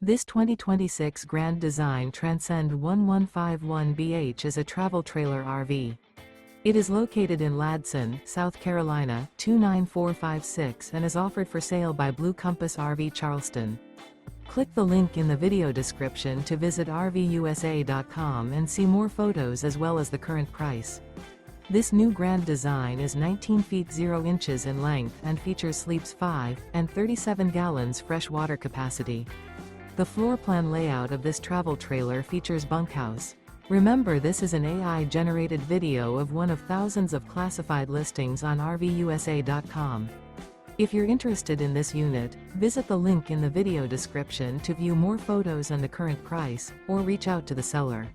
This 2026 Grand Design Transcend 1151BH is a travel trailer RV. It is located in Ladson, South Carolina, 29456 and is offered for sale by Blue Compass RV Charleston. Click the link in the video description to visit RVUSA.com and see more photos as well as the current price. This new Grand Design is 19 feet 0 inches in length and features sleeps 5 and 37 gallons fresh water capacity. The floor plan layout of this travel trailer features bunkhouse. Remember, this is an AI-generated video of one of thousands of classified listings on RVUSA.com. If you're interested in this unit, visit the link in the video description to view more photos and the current price, or reach out to the seller.